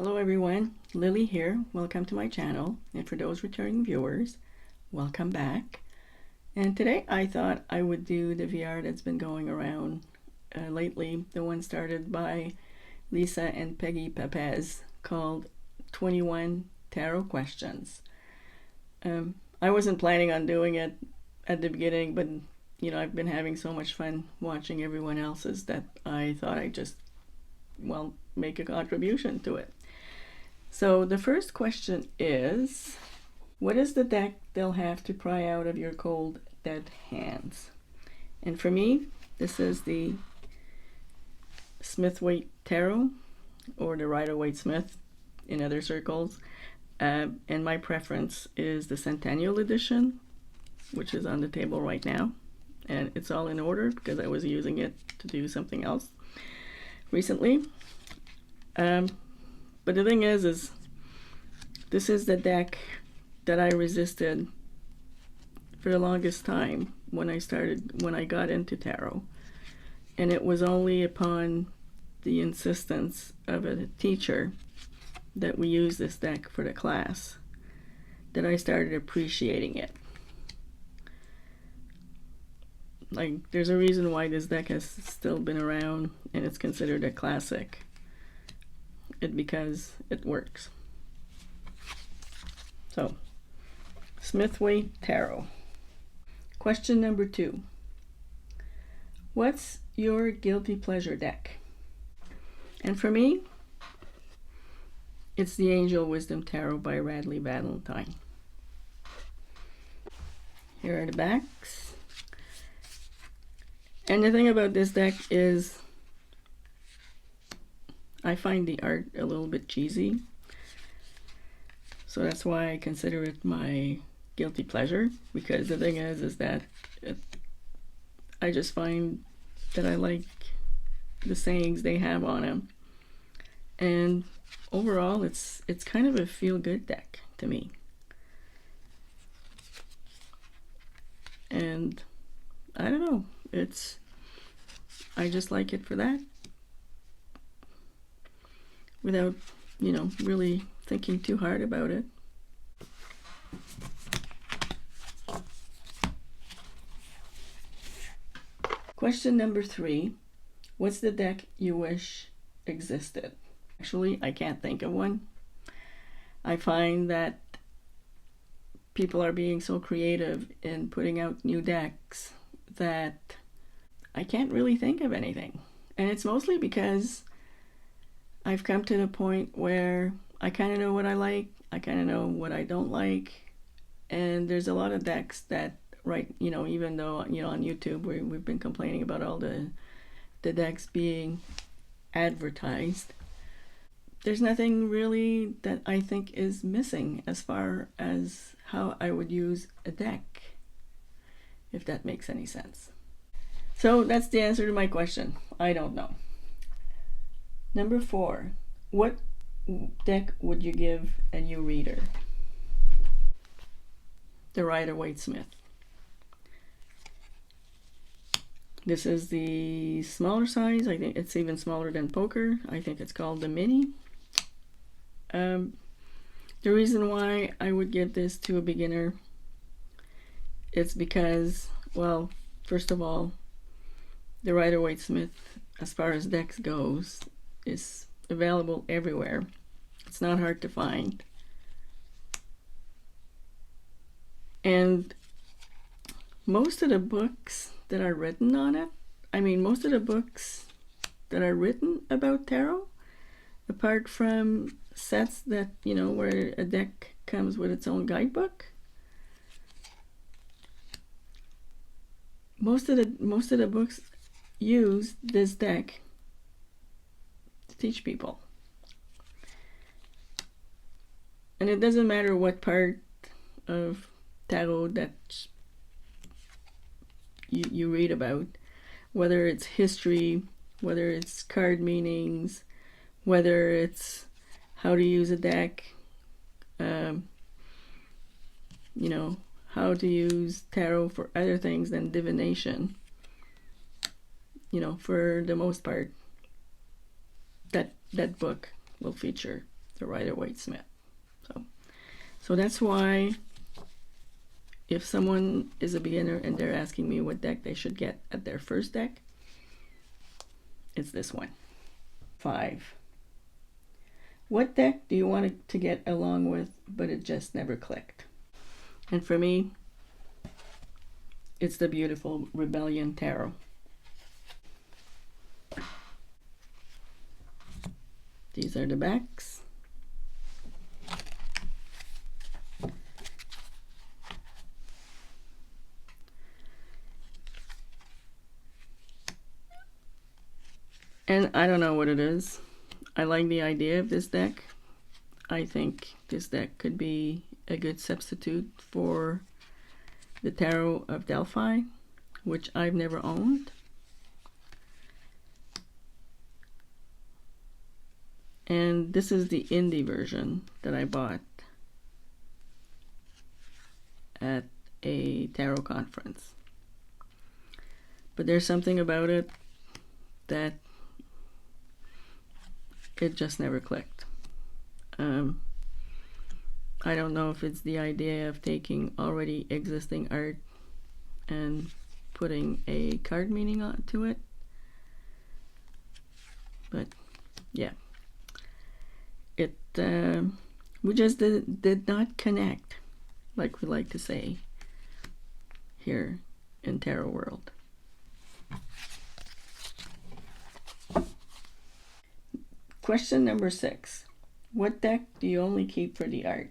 Hello everyone, Lily here. Welcome to my channel, and for those returning viewers, welcome back. And today I thought I would do the VR that's been going around lately, the one started by Lisa and Peggy Papez, called 21 Tarot Questions. I wasn't planning on doing it at the beginning, but I've been having so much fun watching everyone else's that I thought I'd just, make a contribution to it. So the first question is, what is the deck they'll have to pry out of your cold, dead hands? And for me, this is the Smith-Waite Tarot, or the Rider-Waite-Smith in other circles. And my preference is the Centennial Edition, which is on the table right now. And it's all in order because I was using it to do something else recently. But the thing is this is the deck that I resisted for the longest time when I got into tarot. And it was only upon the insistence of a teacher that we use this deck for the class that I started appreciating it. Like, there's a reason why this deck has still been around and it's considered a classic. Because it works. So, Smith-Waite Tarot. Question number 2. What's your guilty pleasure deck? And for me, it's the Angel Wisdom Tarot by Radleigh Valentine. Here are the backs. And the thing about this deck is I find the art a little bit cheesy, so that's why I consider it my guilty pleasure, because the thing is that I just find that I like the sayings they have on them, and overall it's kind of a feel-good deck to me, and I don't know, I just like it for that, without, really thinking too hard about it. Question number 3. What's the deck you wish existed? Actually, I can't think of one. I find that people are being so creative in putting out new decks that I can't really think of anything. And it's mostly because I've come to the point where I kind of know what I like, I kind of know what I don't like, and there's a lot of decks that, even though, on YouTube we've been complaining about all the decks being advertised, there's nothing really that I think is missing as far as how I would use a deck, if that makes any sense. So that's the answer to my question. I don't know. Number 4, what deck would you give a new reader? The Rider-Waite-Smith. This is the smaller size. I think it's even smaller than poker. I think it's called the mini. The reason why I would give this to a beginner, it's because, well, first of all, the Rider-Waite-Smith, as far as decks goes, is available everywhere. It's not hard to find. And most of the books that are written on it, most of the books that are written about tarot, apart from sets that, where a deck comes with its own guidebook, most of the books use this deck teach people. And it doesn't matter what part of tarot that you read about, whether it's history, whether it's card meanings, whether it's how to use a deck, how to use tarot for other things than divination. For the most part, that book will feature the Rider-Waite-Smith. So that's why if someone is a beginner and they're asking me what deck they should get at their first deck, it's this one. 5. What deck do you want to get along with, but it just never clicked? And for me, it's the beautiful Rebellion Tarot. These are the backs. And I don't know what it is. I like the idea of this deck. I think this deck could be a good substitute for the Tarot of Delphi, which I've never owned. And this is the indie version that I bought at a tarot conference. But there's something about it that it just never clicked. I don't know if it's the idea of taking already existing art and putting a card meaning onto it. But yeah, it we just did not connect, like we like to say here in Tarot World. Question number 6. What deck do you only keep for the art?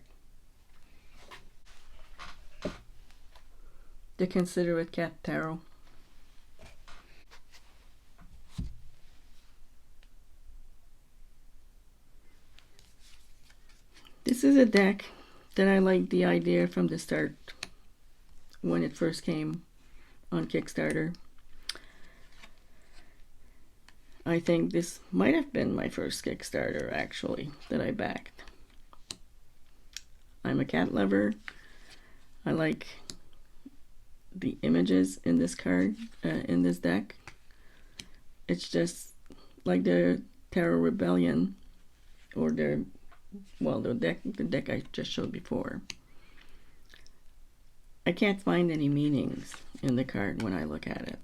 The Considerate Cat Tarot. This is a deck that I liked the idea from the start when it first came on Kickstarter. I think this might have been my first Kickstarter, actually, that I backed. I'm a cat lover. I like the images in this card, in this deck. It's just like the Tarot Rebellion, or the deck I just showed before. I can't find any meanings in the card when I look at it.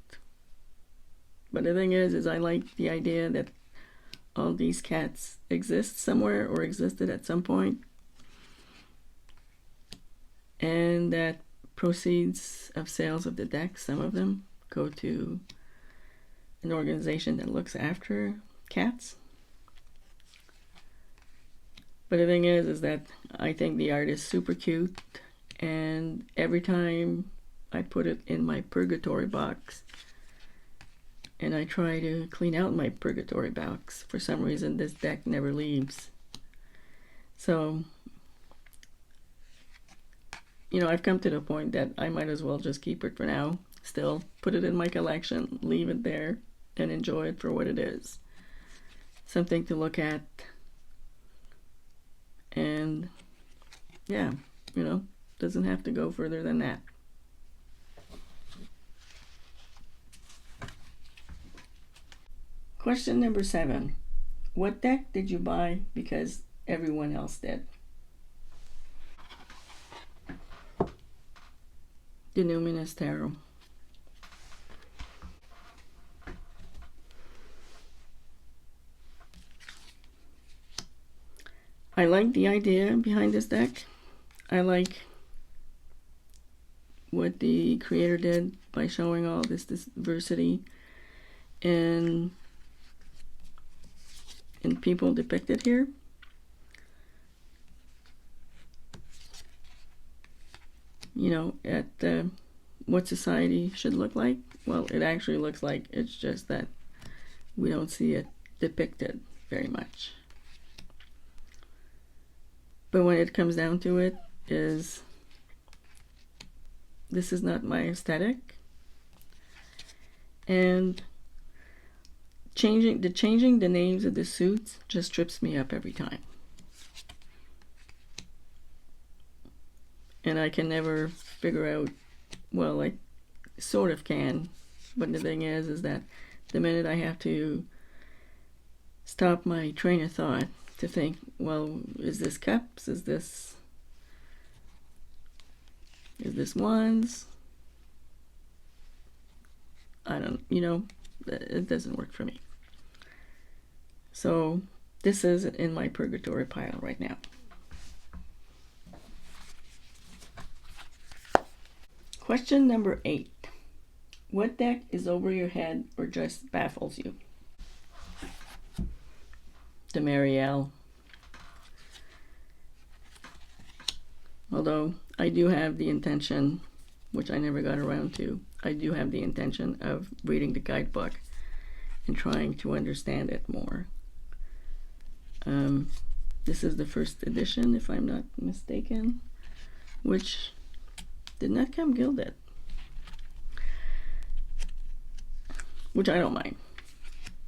But the thing is I like the idea that all these cats exist somewhere or existed at some point, and that proceeds of sales of the deck, some of them, go to an organization that looks after cats. But the thing is that I think the art is super cute, and every time I put it in my purgatory box and I try to clean out my purgatory box, for some reason this deck never leaves. So, you know, I've come to the point that I might as well just keep it for now, still put it in my collection, leave it there, and enjoy it for what it is. Something to look at. And yeah, you know, doesn't have to go further than that. Question number 7. What deck did you buy because everyone else did? The Numinous Tarot. I like the idea behind this deck. I like what the creator did by showing all this diversity in people depicted here. You know, at what society should look like. Well, it actually looks like, it's just that we don't see it depicted very much. But when it comes down to it, this is not my aesthetic. And changing the names of the suits just trips me up every time. And I can never figure out, well, I sort of can, but the thing is that the minute I have to stop my train of thought to think, well, is this cups? Is this wands? I don't, it doesn't work for me. So this is in my purgatory pile right now. Question number 8. What deck is over your head or just baffles you? The Marielle. Although I do have the intention, which I never got around to, I do have the intention of reading the guidebook and trying to understand it more. This is the first edition, if I'm not mistaken, which did not come gilded, which I don't mind.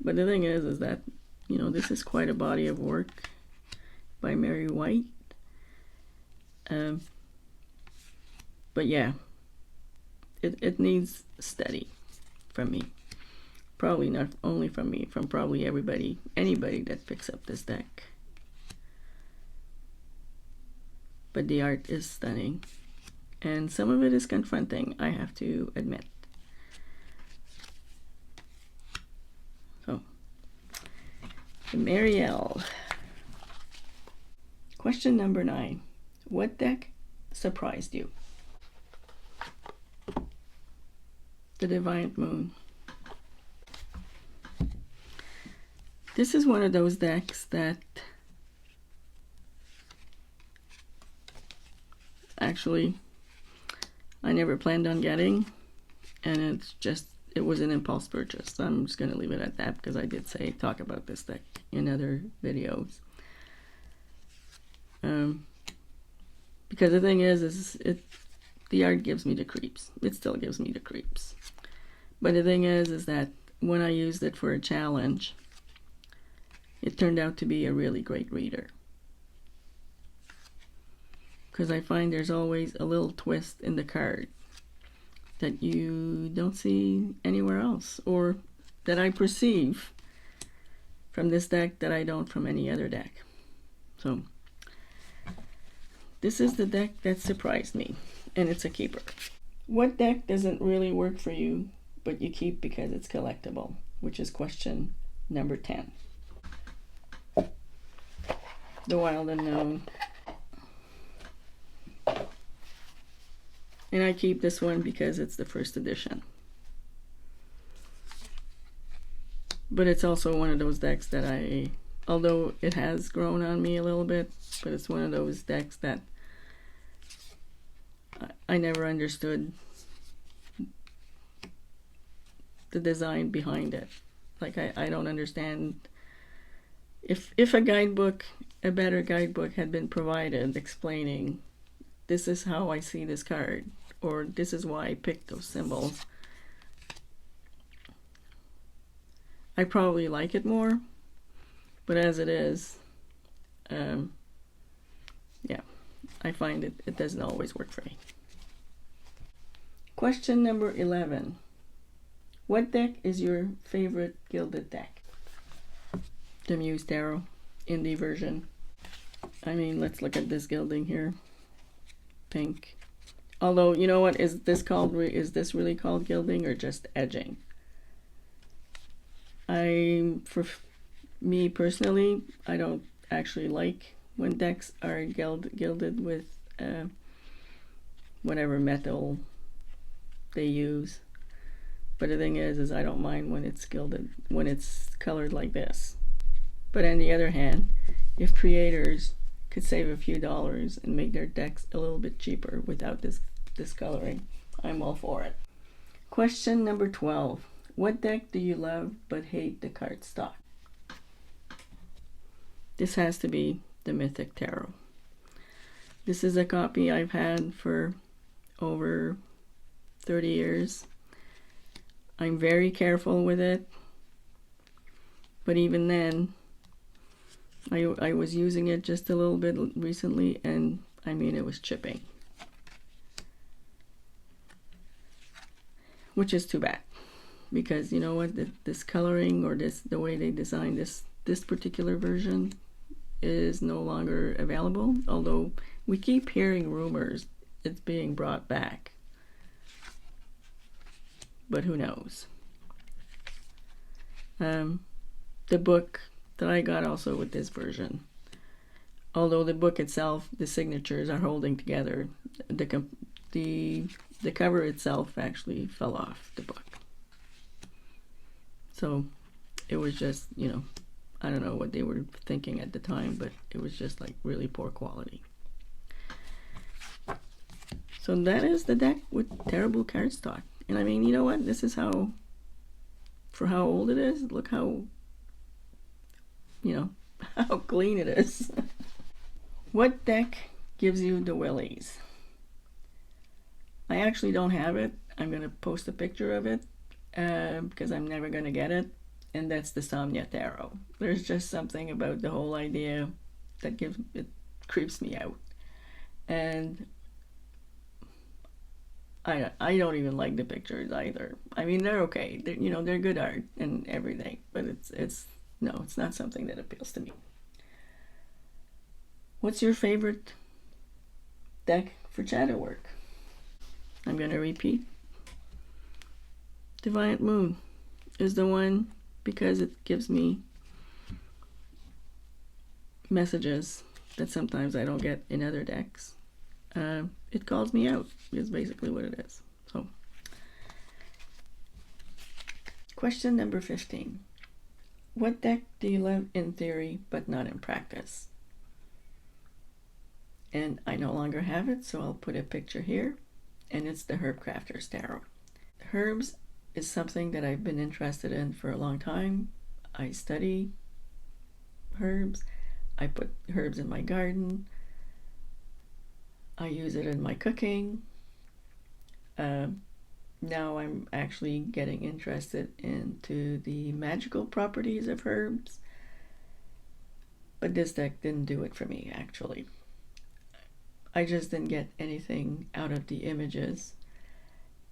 But the thing is that, this is quite a body of work by Mary White. But yeah, it needs study from me. Probably not only from me, from probably anybody that picks up this deck. But the art is stunning. And some of it is confronting, I have to admit. So, the Marielle. Question number 9. What deck surprised you? The Divine Moon. This is one of those decks that actually I never planned on getting, and it was an impulse purchase. So I'm just going to leave it at that, because I did talk about this deck in other videos. Because the thing is the art gives me the creeps. It still gives me the creeps. But the thing is that when I used it for a challenge, it turned out to be a really great reader. Because I find there's always a little twist in the card that you don't see anywhere else, or that I perceive from this deck that I don't from any other deck. So this is the deck that surprised me, and it's a keeper. What deck doesn't really work for you, but you keep because it's collectible? Which is question number 10. The Wild Unknown. And I keep this one because it's the first edition. But it's also one of those decks that although it has grown on me a little bit, but it's one of those decks that I never understood the design behind it. Like, I don't understand. If a better guidebook had been provided explaining, this is how I see this card, or this is why I picked those symbols, I probably like it more. But as it is, yeah, I find it doesn't always work for me. Question number 11. What deck is your favorite gilded deck? The Muse Tarot, indie version. I mean, let's look at this gilding here. Pink. Although, you know what, is this really called gilding or just edging? For me personally, I don't actually like when decks are gilded with whatever metal they use. But the thing is I don't mind when it's gilded, when it's colored like this. But on the other hand, if creators could save a few dollars and make their decks a little bit cheaper without this coloring, I'm all for it. Question number 12. What deck do you love but hate the cardstock? This has to be the Mythic Tarot. This is a copy I've had for over 30 years. I'm very careful with it, but even then, I was using it just a little bit recently, and I mean, it was chipping, which is too bad, because you know what, this coloring, or the way they designed this particular version, is no longer available, although we keep hearing rumors it's being brought back. But who knows? The book that I got also with this version, although the book itself, the signatures are holding together, the cover itself actually fell off the book. So it was just, you know, I don't know what they were thinking at the time, but it was just like really poor quality. So that is the deck with terrible cardstock. And I mean, you know what? This is how, for how old it is, look how, you know, how clean it is. What deck gives you the willies? I actually don't have it. I'm going to post a picture of it because I'm never going to get it. And that's the Somnia Tarot. There's just something about the whole idea that creeps me out. And I don't even like the pictures either. I mean, they're okay. They're good art and everything, but it's not something that appeals to me. What's your favorite deck for shadow work? I'm going to repeat. Defiant Moon is the one because it gives me messages that sometimes I don't get in other decks. It calls me out is basically what it is. So, question number 15. What deck do you love in theory but not in practice? And I no longer have it, so I'll put a picture here, and it's the Herb Crafter's Tarot. Herbs is something that I've been interested in for a long time. I study herbs. I put herbs in my garden. I use it in my cooking. Now I'm actually getting interested into the magical properties of herbs. But this deck didn't do it for me, actually. I just didn't get anything out of the images.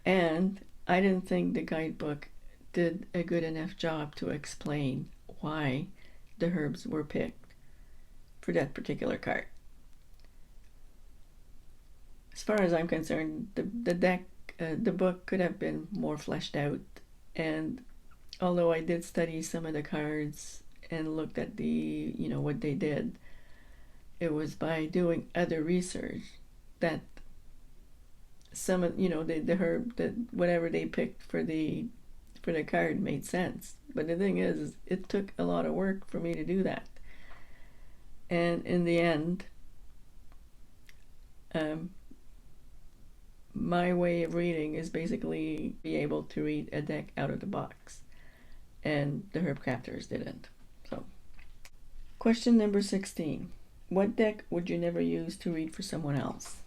And I didn't think the guidebook did a good enough job to explain why the herbs were picked for that particular card. As far as I'm concerned, the book could have been more fleshed out. And although I did study some of the cards and looked at what they did, it was by doing other research that some of the herb, that whatever they picked for the card made sense. But the thing is it took a lot of work for me to do that. And in the end, my way of reading is basically be able to read a deck out of the box, and the Herb Crafters didn't. So, question number 16. What deck would you never use to read for someone else?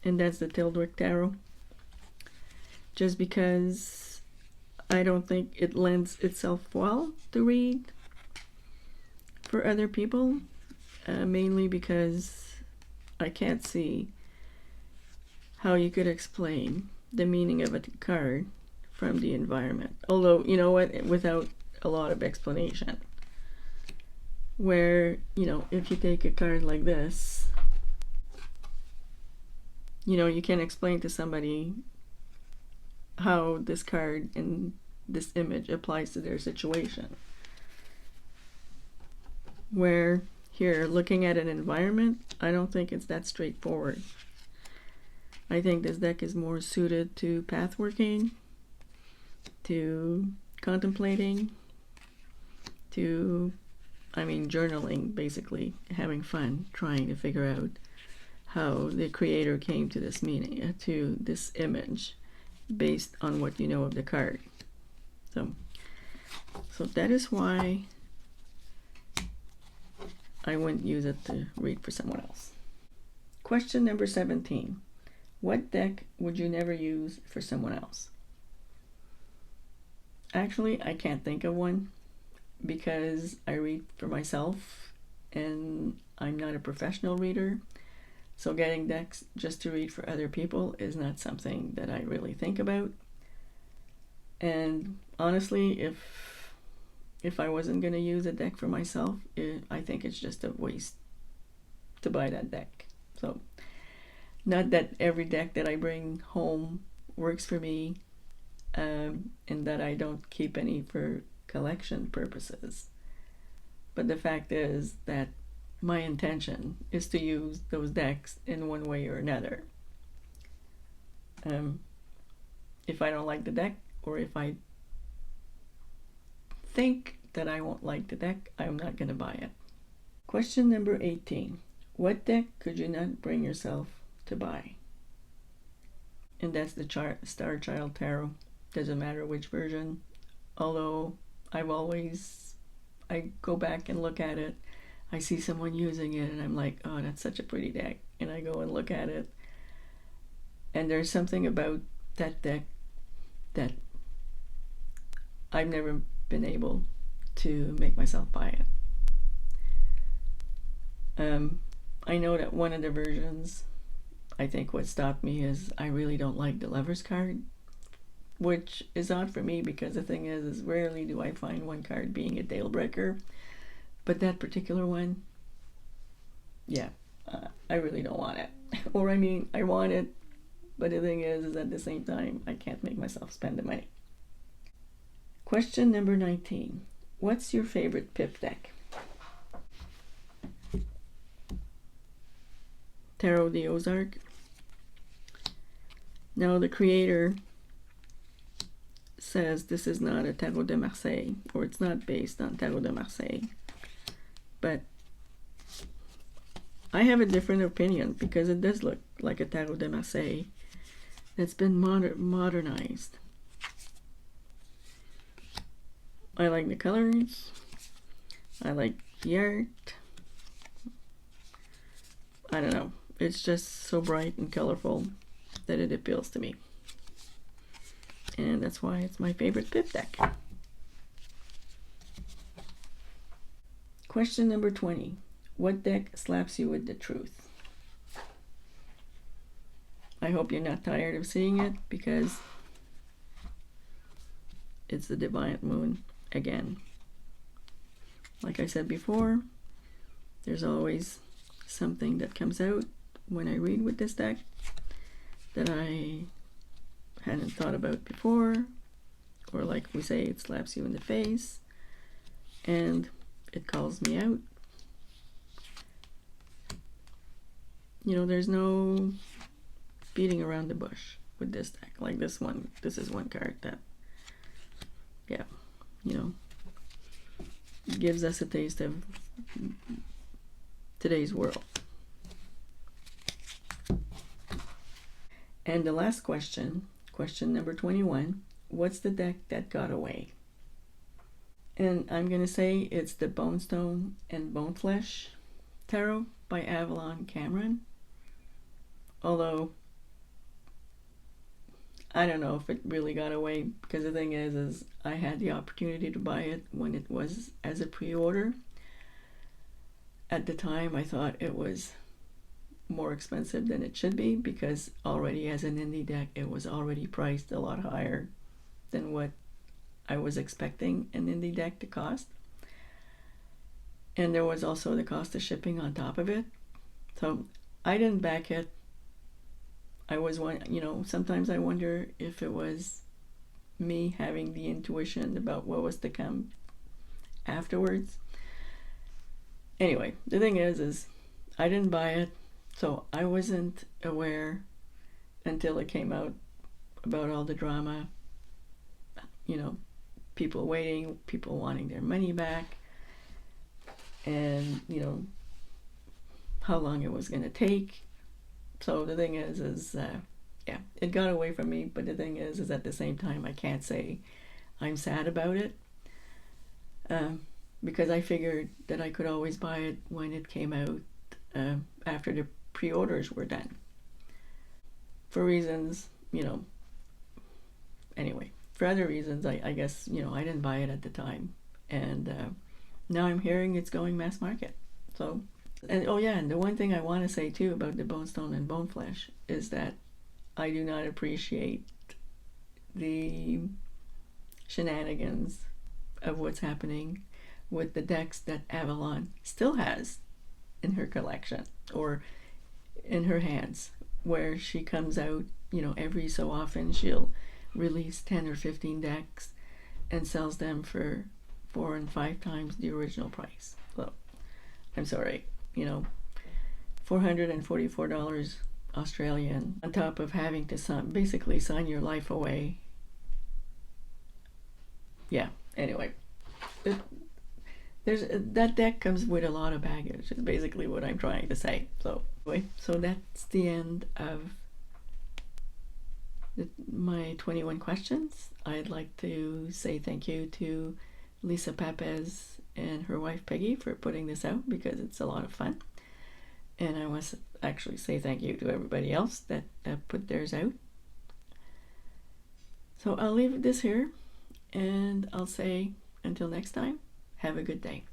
And that's the Tildwick Tarot. Just because I don't think it lends itself well to read for other people, mainly because I can't see how you could explain the meaning of a card from the environment. Although, you know what, without a lot of explanation. Where, if you take a card like this, you can explain to somebody how this card in this image applies to their situation. Where here, looking at an environment, I don't think it's that straightforward. I think this deck is more suited to pathworking, to contemplating, to, journaling, basically, having fun, trying to figure out how the creator came to this meaning, to this image, based on what you know of the card. So that is why I wouldn't use it to read for someone else. Question number 17. What deck would you never use for someone else? Actually, I can't think of one because I read for myself and I'm not a professional reader. So getting decks just to read for other people is not something that I really think about. And honestly, if if I wasn't going to use a deck for myself, I think it's just a waste to buy that deck. So, not that every deck that I bring home works for me, and that I don't keep any for collection purposes. But the fact is that my intention is to use those decks in one way or another. If I don't like the deck, or if I think that I won't like the deck, I'm not going to buy it. Question number 18. What deck could you not bring yourself to buy? And that's the Star Child Tarot. Doesn't matter which version. Although I go back and look at it. I see someone using it and I'm like, oh, that's such a pretty deck. And I go and look at it. And there's something about that deck that I've never been able to make myself buy it. I know that one of the versions, I think what stopped me is I really don't like the Lover's card, which is odd for me because the thing is rarely do I find one card being a deal breaker. But that particular one, yeah, I really don't want it. Or I mean, I want it, but the thing is at the same time, I can't make myself spend the money. Question number 19. What's your favorite pip deck? Tarot the Ozark. Now the creator says this is not a Tarot de Marseille, or it's not based on Tarot de Marseille. But I have a different opinion because it does look like a Tarot de Marseille that's been modernized. I like the colors. I like the art. I don't know. It's just so bright and colorful that it appeals to me. And that's why it's my favorite pip deck. Question number 20. What deck slaps you with the truth? I hope you're not tired of seeing it because it's the Defiant Moon again. Like I said before, there's always something that comes out when I read with this deck that I hadn't thought about before, or like we say, it slaps you in the face and it calls me out. You know, there's no beating around the bush with this deck. Like this one, this is one card that, yeah, you know, gives us a taste of today's world. And the last question, question number 21, what's the deck that got away? And I'm going to say it's the Bonestone and Boneflesh Tarot by Avalon Cameron. Although, I don't know if it really got away, because the thing is I had the opportunity to buy it when it was as a pre-order. At the time, I thought it was more expensive than it should be, because already as an indie deck, it was already priced a lot higher than what I was expecting an indie deck to cost. And there was also the cost of shipping on top of it. So I didn't back it. I was sometimes I wonder if it was me having the intuition about what was to come afterwards. Anyway, the thing is I didn't buy it, so I wasn't aware until it came out about all the drama, you know, people waiting, people wanting their money back, and, you know, how long it was going to take. So the thing is yeah, it got away from me, but the thing is at the same time, I can't say I'm sad about it, because I figured that I could always buy it when it came out, after the pre-orders were done. For reasons, you know, anyway, for other reasons, I guess, you know, I didn't buy it at the time, and now I'm hearing it's going mass market. So, and oh yeah, and the one thing I want to say too about the Bonestone and Boneflesh is that I do not appreciate the shenanigans of what's happening with the decks that Avalon still has in her collection or in her hands, where she comes out, you know, every so often she'll release 10 or 15 decks and sells them for 4 and 5 times the original price. So I'm sorry, you know, $444 Australian, on top of having to basically sign your life away. Yeah, anyway, that deck comes with a lot of baggage, is basically what I'm trying to say. So anyway, so that's the end of my 21 questions. I'd like to say thank you to Lisa Papez and her wife Peggy for putting this out, because it's a lot of fun. And I must actually say thank you to everybody else that put theirs out. So I'll leave this here, and I'll say until next time, have a good day.